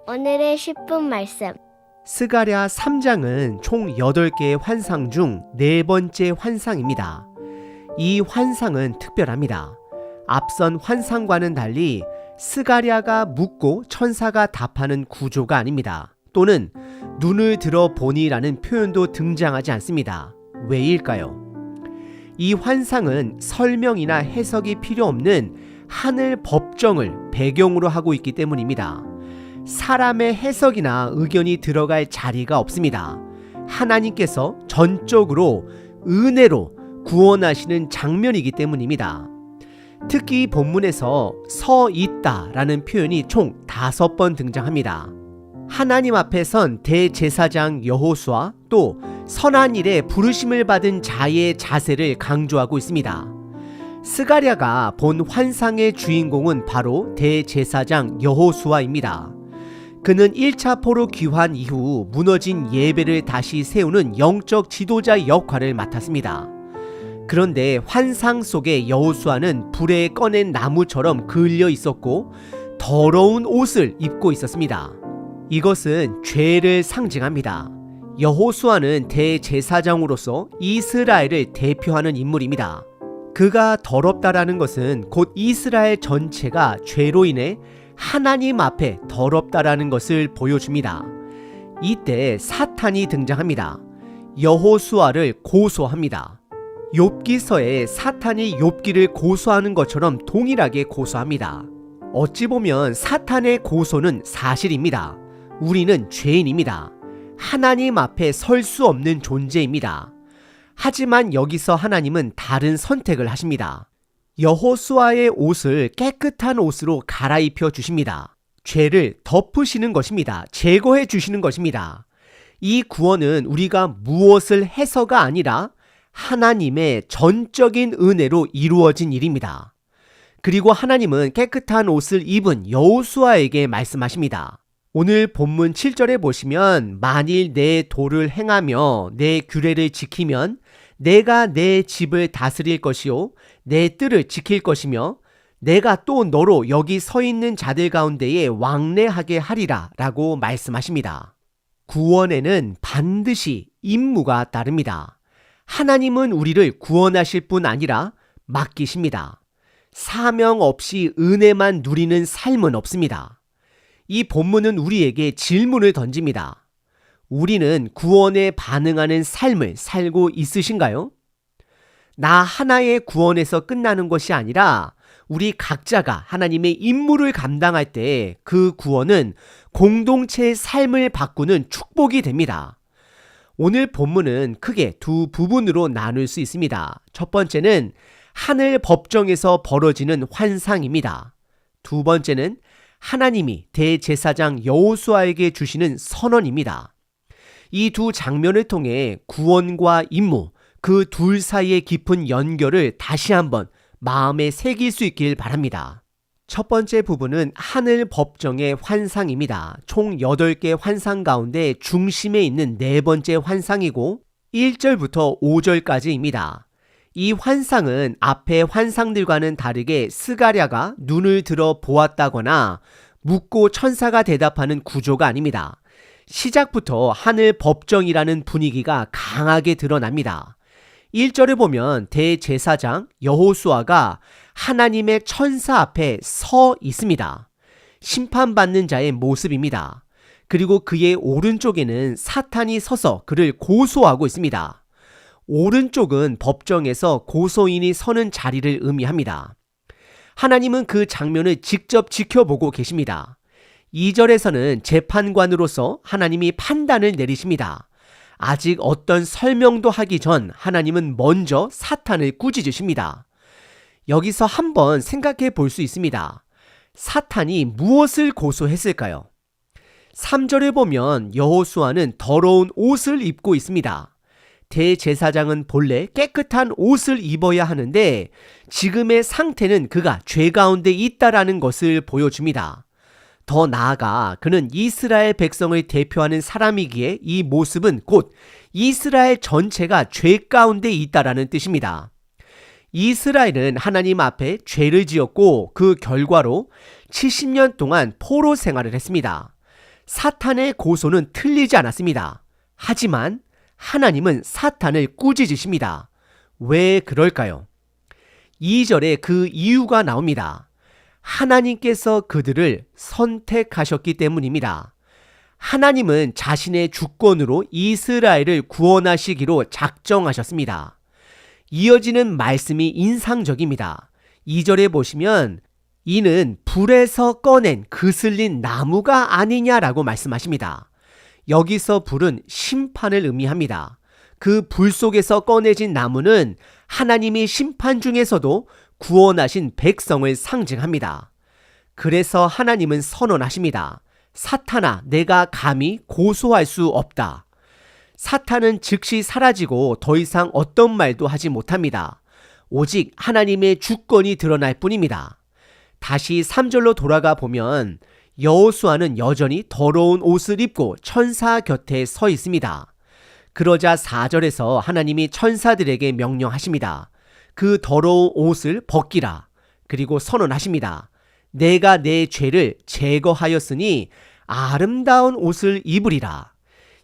오늘의 10분 말씀. 스가랴 3장은 총 8개의 환상 중 4번째 환상입니다. 이 환상은 특별합니다. 앞선 환상과는 달리 스가랴가 묻고 천사가 답하는 구조가 아닙니다. 또는 눈을 들어 보니라는 표현도 등장하지 않습니다. 왜일까요? 이 환상은 설명이나 해석이 필요 없는 하늘 법정을 배경으로 하고 있기 때문입니다. 사람의 해석이나 의견이 들어갈 자리가 없습니다. 하나님께서 전적으로 은혜로 구원하시는 장면이기 때문입니다. 특히 본문에서 서 있다라는 표현이 총 5번 등장합니다. 하나님 앞에 선 대제사장 여호수아, 또 선한 일에 부르심을 받은 자의 자세를 강조하고 있습니다. 스가랴가 본 환상의 주인공은 바로 대제사장 여호수아입니다. 그는 1차 포로 귀환 이후 무너진 예배를 다시 세우는 영적 지도자 역할을 맡았습니다. 그런데 환상 속의 여호수아는 불에 꺼낸 나무처럼 그을려 있었고 더러운 옷을 입고 있었습니다. 이것은 죄를 상징합니다. 여호수아는 대제사장으로서 이스라엘을 대표하는 인물입니다. 그가 더럽다라는 것은 곧 이스라엘 전체가 죄로 인해 하나님 앞에 더럽다라는 것을 보여줍니다. 이때 사탄이 등장합니다. 여호수아를 고소합니다. 욥기서에 사탄이 욥기를 고소하는 것처럼 동일하게 고소합니다. 어찌 보면 사탄의 고소는 사실입니다. 우리는 죄인입니다. 하나님 앞에 설 수 없는 존재입니다. 하지만 여기서 하나님은 다른 선택을 하십니다. 여호수아의 옷을 깨끗한 옷으로 갈아입혀 주십니다. 죄를 덮으시는 것입니다. 제거해 주시는 것입니다. 이 구원은 우리가 무엇을 해서가 아니라 하나님의 전적인 은혜로 이루어진 일입니다. 그리고 하나님은 깨끗한 옷을 입은 여호수아에게 말씀하십니다. 오늘 본문 7절에 보시면 만일 내 도를 행하며 내 규례를 지키면 내가 내 집을 다스릴 것이요 내 뜰을 지킬 것이며 내가 또 너로 여기 서 있는 자들 가운데에 왕래하게 하리라 라고 말씀하십니다. 구원에는 반드시 임무가 따릅니다. 하나님은 우리를 구원하실 뿐 아니라 맡기십니다. 사명 없이 은혜만 누리는 삶은 없습니다. 이 본문은 우리에게 질문을 던집니다. 우리는 구원에 반응하는 삶을 살고 있으신가요? 나 하나의 구원에서 끝나는 것이 아니라 우리 각자가 하나님의 임무를 감당할 때 그 구원은 공동체의 삶을 바꾸는 축복이 됩니다. 오늘 본문은 크게 두 부분으로 나눌 수 있습니다. 첫 번째는 하늘 법정에서 벌어지는 환상입니다. 두 번째는 하나님이 대제사장 여호수아에게 주시는 선언입니다. 이 두 장면을 통해 구원과 임무, 그 둘 사이의 깊은 연결을 다시 한번 마음에 새길 수 있길 바랍니다. 첫 번째 부분은 하늘 법정의 환상입니다. 총 8개 환상 가운데 중심에 있는 네 번째 환상이고 1절부터 5절까지입니다. 이 환상은 앞의 환상들과는 다르게 스가랴가 눈을 들어 보았다거나 묻고 천사가 대답하는 구조가 아닙니다. 시작부터 하늘 법정이라는 분위기가 강하게 드러납니다. 1절을 보면 대제사장 여호수아가 하나님의 천사 앞에 서 있습니다. 심판받는 자의 모습입니다. 그리고 그의 오른쪽에는 사탄이 서서 그를 고소하고 있습니다. 오른쪽은 법정에서 고소인이 서는 자리를 의미합니다. 하나님은 그 장면을 직접 지켜보고 계십니다. 2절에서는 재판관으로서 하나님이 판단을 내리십니다. 아직 어떤 설명도 하기 전 하나님은 먼저 사탄을 꾸짖으십니다. 여기서 한번 생각해 볼 수 있습니다. 사탄이 무엇을 고소했을까요? 3절을 보면 여호수아는 더러운 옷을 입고 있습니다. 대제사장은 본래 깨끗한 옷을 입어야 하는데 지금의 상태는 그가 죄 가운데 있다라는 것을 보여줍니다. 더 나아가 그는 이스라엘 백성을 대표하는 사람이기에 이 모습은 곧 이스라엘 전체가 죄 가운데 있다라는 뜻입니다. 이스라엘은 하나님 앞에 죄를 지었고 그 결과로 70년 동안 포로 생활을 했습니다. 사탄의 고소는 틀리지 않았습니다. 하지만 하나님은 사탄을 꾸짖으십니다. 왜 그럴까요? 2절에 그 이유가 나옵니다. 하나님께서 그들을 선택하셨기 때문입니다. 하나님은 자신의 주권으로 이스라엘을 구원하시기로 작정하셨습니다. 이어지는 말씀이 인상적입니다. 2절에 보시면 이는 불에서 꺼낸 그슬린 나무가 아니냐라고 말씀하십니다. 여기서 불은 심판을 의미합니다. 그 불 속에서 꺼내진 나무는 하나님이 심판 중에서도 구원하신 백성을 상징합니다. 그래서 하나님은 선언하십니다. 사탄아, 내가 감히 고소할 수 없다. 사탄은 즉시 사라지고 더 이상 어떤 말도 하지 못합니다. 오직 하나님의 주권이 드러날 뿐입니다. 다시 3절로 돌아가 보면 여호수아는 여전히 더러운 옷을 입고 천사 곁에 서 있습니다. 그러자 4절에서 하나님이 천사들에게 명령하십니다. 그 더러운 옷을 벗기라. 그리고 선언하십니다. 내가 내 죄를 제거하였으니 아름다운 옷을 입으리라.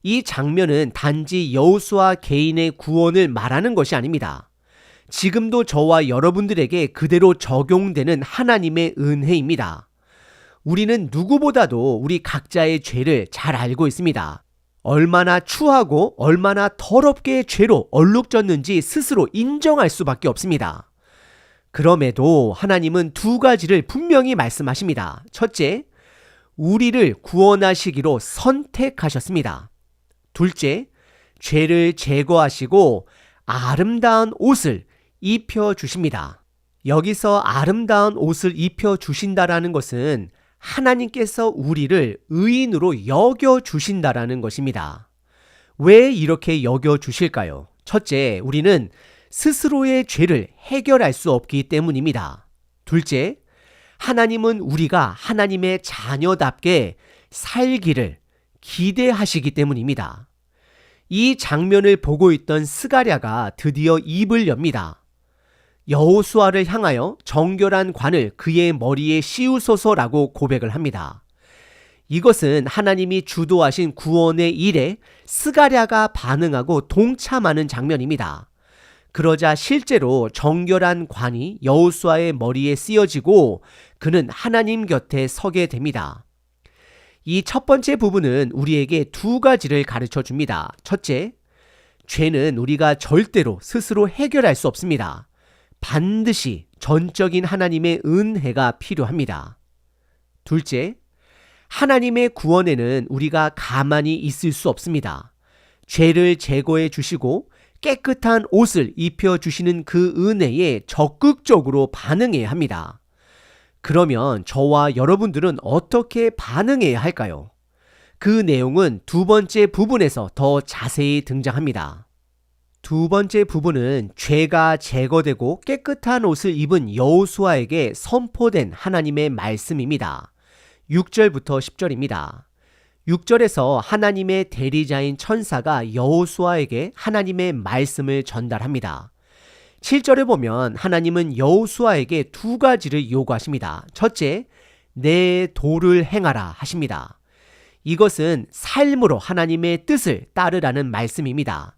이 장면은 단지 여호수아 개인의 구원을 말하는 것이 아닙니다. 지금도 저와 여러분들에게 그대로 적용되는 하나님의 은혜입니다. 우리는 누구보다도 우리 각자의 죄를 잘 알고 있습니다. 얼마나 추하고 얼마나 더럽게 죄로 얼룩졌는지 스스로 인정할 수밖에 없습니다. 그럼에도 하나님은 두 가지를 분명히 말씀하십니다. 첫째, 우리를 구원하시기로 선택하셨습니다. 둘째, 죄를 제거하시고 아름다운 옷을 입혀주십니다. 여기서 아름다운 옷을 입혀주신다라는 것은 하나님께서 우리를 의인으로 여겨주신다라는 것입니다. 왜 이렇게 여겨주실까요? 첫째, 우리는 스스로의 죄를 해결할 수 없기 때문입니다. 둘째, 하나님은 우리가 하나님의 자녀답게 살기를 기대하시기 때문입니다. 이 장면을 보고 있던 스가랴가 드디어 입을 엽니다. 여호수아를 향하여 정결한 관을 그의 머리에 씌우소서라고 고백을 합니다. 이것은 하나님이 주도하신 구원의 일에 스가랴가 반응하고 동참하는 장면입니다. 그러자 실제로 정결한 관이 여호수아의 머리에 씌어지고 그는 하나님 곁에 서게 됩니다. 이 첫 번째 부분은 우리에게 두 가지를 가르쳐 줍니다. 첫째, 죄는 우리가 절대로 스스로 해결할 수 없습니다. 반드시 전적인 하나님의 은혜가 필요합니다. 둘째, 하나님의 구원에는 우리가 가만히 있을 수 없습니다. 죄를 제거해 주시고 깨끗한 옷을 입혀주시는 그 은혜에 적극적으로 반응해야 합니다. 그러면 저와 여러분들은 어떻게 반응해야 할까요? 그 내용은 두 번째 부분에서 더 자세히 등장합니다. 두 번째 부분은 죄가 제거되고 깨끗한 옷을 입은 여호수아에게 선포된 하나님의 말씀입니다. 6절부터 10절입니다. 6절에서 하나님의 대리자인 천사가 여호수아에게 하나님의 말씀을 전달합니다. 7절에 보면 하나님은 여호수아에게 두 가지를 요구하십니다. 첫째, 내 도를 행하라 하십니다. 이것은 삶으로 하나님의 뜻을 따르라는 말씀입니다.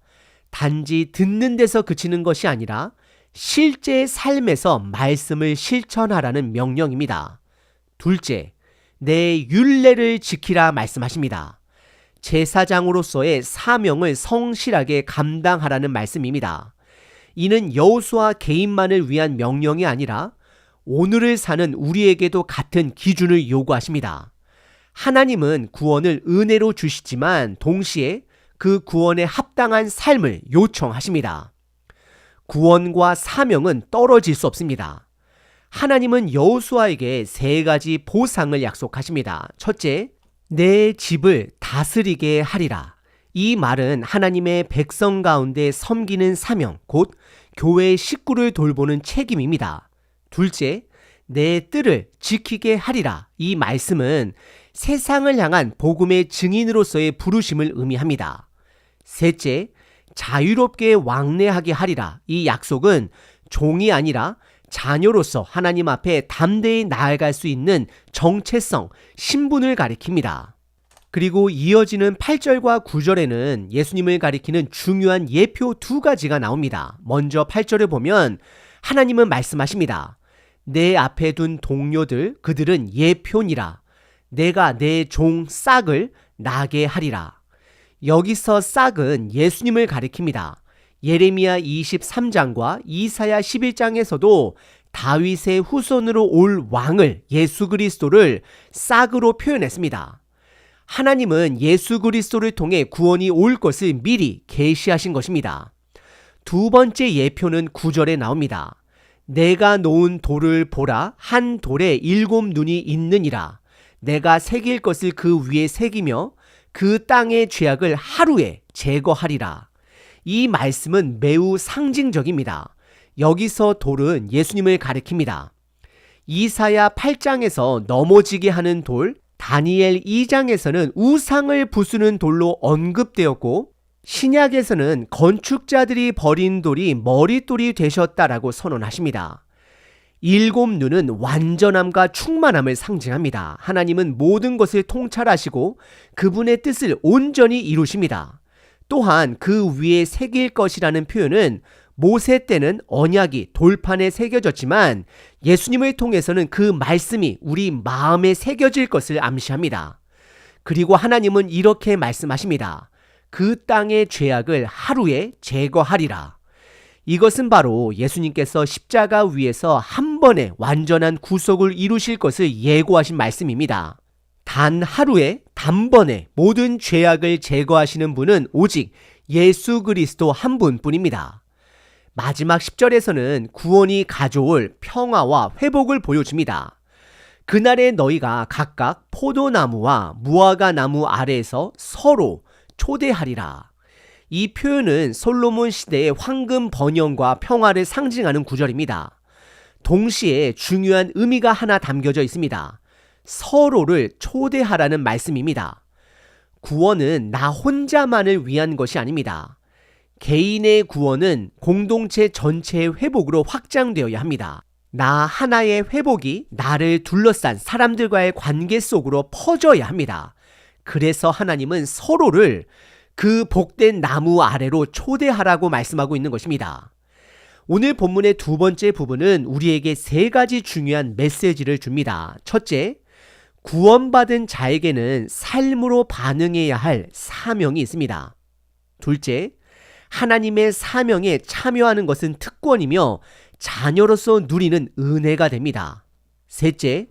단지 듣는 데서 그치는 것이 아니라 실제 삶에서 말씀을 실천하라는 명령입니다. 둘째, 내 율례를 지키라 말씀하십니다. 제사장으로서의 사명을 성실하게 감당하라는 말씀입니다. 이는 여호수아 개인만을 위한 명령이 아니라 오늘을 사는 우리에게도 같은 기준을 요구하십니다. 하나님은 구원을 은혜로 주시지만 동시에 그 구원에 합당한 삶을 요청하십니다. 구원과 사명은 떨어질 수 없습니다. 하나님은 여호수아에게 세 가지 보상을 약속하십니다. 첫째, 내 집을 다스리게 하리라. 이 말은 하나님의 백성 가운데 섬기는 사명, 곧 교회의 식구를 돌보는 책임입니다. 둘째, 내 뜰을 지키게 하리라. 이 말씀은 세상을 향한 복음의 증인으로서의 부르심을 의미합니다. 셋째, 자유롭게 왕래하게 하리라. 이 약속은 종이 아니라 자녀로서 하나님 앞에 담대히 나아갈 수 있는 정체성, 신분을 가리킵니다. 그리고 이어지는 8절과 9절에는 예수님을 가리키는 중요한 예표 두 가지가 나옵니다. 먼저 8절을 보면 하나님은 말씀하십니다. 내 앞에 둔 동료들 그들은 예표니라. 내가 내 종 싹을 나게 하리라. 여기서 싹은 예수님을 가리킵니다. 예레미야 23장과 이사야 11장에서도 다윗의 후손으로 올 왕을 예수 그리스도를 싹으로 표현했습니다. 하나님은 예수 그리스도를 통해 구원이 올 것을 미리 계시하신 것입니다. 두 번째 예표는 9절에 나옵니다. 내가 놓은 돌을 보라. 한 돌에 7 눈이 있느니라. 내가 새길 것을 그 위에 새기며 그 땅의 죄악을 하루에 제거하리라. 이 말씀은 매우 상징적입니다. 여기서 돌은 예수님을 가리킵니다. 이사야 8장에서 넘어지게 하는 돌, 다니엘 2장에서는 우상을 부수는 돌로 언급되었고 신약에서는 건축자들이 버린 돌이 머릿돌이 되셨다라고 선언하십니다. 7 눈은 완전함과 충만함을 상징합니다. 하나님은 모든 것을 통찰하시고 그분의 뜻을 온전히 이루십니다. 또한 그 위에 새길 것이라는 표현은 모세 때는 언약이 돌판에 새겨졌지만 예수님을 통해서는 그 말씀이 우리 마음에 새겨질 것을 암시합니다. 그리고 하나님은 이렇게 말씀하십니다. 그 땅의 죄악을 하루에 제거하리라. 이것은 바로 예수님께서 십자가 위에서 한 번에 완전한 구속을 이루실 것을 예고하신 말씀입니다. 단 하루에 단번에 모든 죄악을 제거하시는 분은 오직 예수 그리스도 한 분뿐입니다. 마지막 10절에서는 구원이 가져올 평화와 회복을 보여줍니다. 그날에 너희가 각각 포도나무와 무화과 나무 아래에서 서로 초대하리라. 이 표현은 솔로몬 시대의 황금 번영과 평화를 상징하는 구절입니다. 동시에 중요한 의미가 하나 담겨져 있습니다. 서로를 초대하라는 말씀입니다. 구원은 나 혼자만을 위한 것이 아닙니다. 개인의 구원은 공동체 전체의 회복으로 확장되어야 합니다. 나 하나의 회복이 나를 둘러싼 사람들과의 관계 속으로 퍼져야 합니다. 그래서 하나님은 서로를 그 복된 나무 아래로 초대하라고 말씀하고 있는 것입니다. 오늘 본문의 두 번째 부분은 우리에게 3가지 중요한 메시지를 줍니다. 첫째, 구원받은 자에게는 삶으로 반응해야 할 사명이 있습니다. 둘째, 하나님의 사명에 참여하는 것은 특권이며 자녀로서 누리는 은혜가 됩니다. 셋째,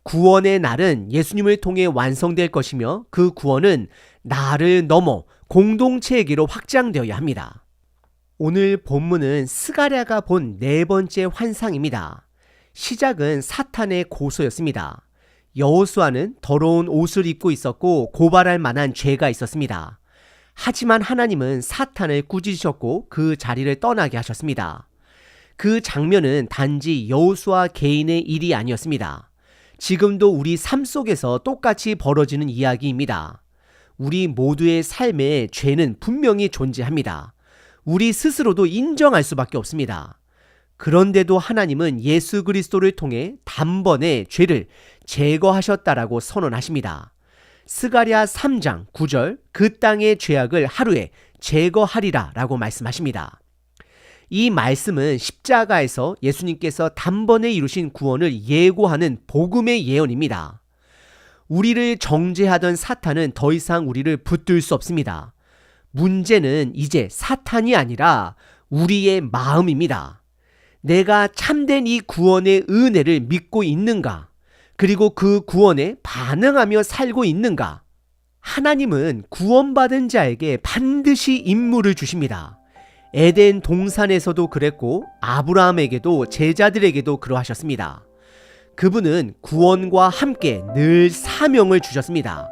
구원의 날은 예수님을 통해 완성될 것이며 그 구원은 나를 넘어 공동체에게로 확장되어야 합니다. 오늘 본문은 스가랴가 본 4번째 환상입니다. 시작은 사탄의 고소였습니다. 여호수아는 더러운 옷을 입고 있었고 고발할 만한 죄가 있었습니다. 하지만 하나님은 사탄을 꾸짖으셨고 그 자리를 떠나게 하셨습니다. 그 장면은 단지 여호수아 개인의 일이 아니었습니다. 지금도 우리 삶 속에서 똑같이 벌어지는 이야기입니다. 우리 모두의 삶에 죄는 분명히 존재합니다. 우리 스스로도 인정할 수밖에 없습니다. 그런데도 하나님은 예수 그리스도를 통해 단번에 죄를 제거하셨다라고 선언하십니다. 스가랴 3장 9절 그 땅의 죄악을 하루에 제거하리라 라고 말씀하십니다. 이 말씀은 십자가에서 예수님께서 단번에 이루신 구원을 예고하는 복음의 예언입니다. 우리를 정죄하던 사탄은 더 이상 우리를 붙들 수 없습니다. 문제는 이제 사탄이 아니라 우리의 마음입니다. 내가 참된 이 구원의 은혜를 믿고 있는가? 그리고 그 구원에 반응하며 살고 있는가? 하나님은 구원받은 자에게 반드시 임무를 주십니다. 에덴 동산에서도 그랬고 아브라함에게도 제자들에게도 그러하셨습니다. 그분은 구원과 함께 늘 사명을 주셨습니다.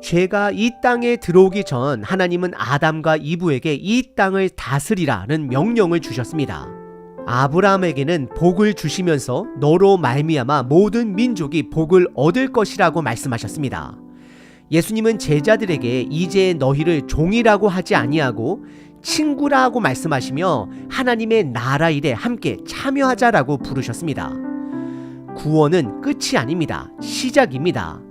죄가 이 땅에 들어오기 전 하나님은 아담과 이브에게 이 땅을 다스리라는 명령을 주셨습니다. 아브라함에게는 복을 주시면서 너로 말미암아 모든 민족이 복을 얻을 것이라고 말씀하셨습니다. 예수님은 제자들에게 이제 너희를 종이라고 하지 아니하고 친구라고 말씀하시며 하나님의 나라 일에 함께 참여하자라고 부르셨습니다. 구원은 끝이 아닙니다. 시작입니다.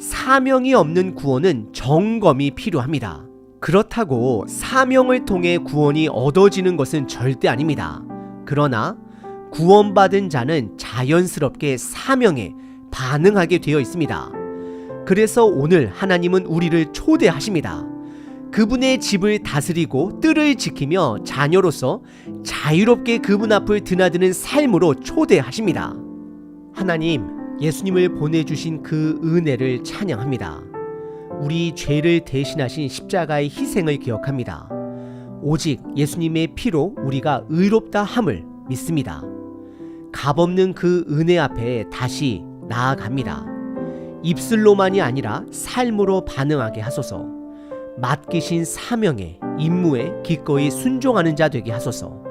사명이 없는 구원은 점검이 필요합니다. 그렇다고 사명을 통해 구원이 얻어지는 것은 절대 아닙니다. 그러나 구원받은 자는 자연스럽게 사명에 반응하게 되어 있습니다. 그래서 오늘 하나님은 우리를 초대하십니다. 그분의 집을 다스리고 뜰을 지키며 자녀로서 자유롭게 그분 앞을 드나드는 삶으로 초대하십니다. 하나님, 예수님을 보내주신 그 은혜를 찬양합니다. 우리 죄를 대신하신 십자가의 희생을 기억합니다. 오직 예수님의 피로 우리가 의롭다 함을 믿습니다. 값없는 그 은혜 앞에 다시 나아갑니다. 입술로만이 아니라 삶으로 반응하게 하소서. 맡기신 사명에, 임무에 기꺼이 순종하는 자 되게 하소서.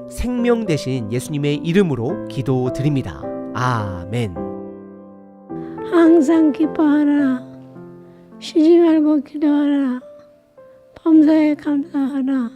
생명 되신 예수님의 이름으로 기도드립니다. 아멘. 항상 기뻐하라. 쉬지 말고 기도하라. 범사에 감사하라.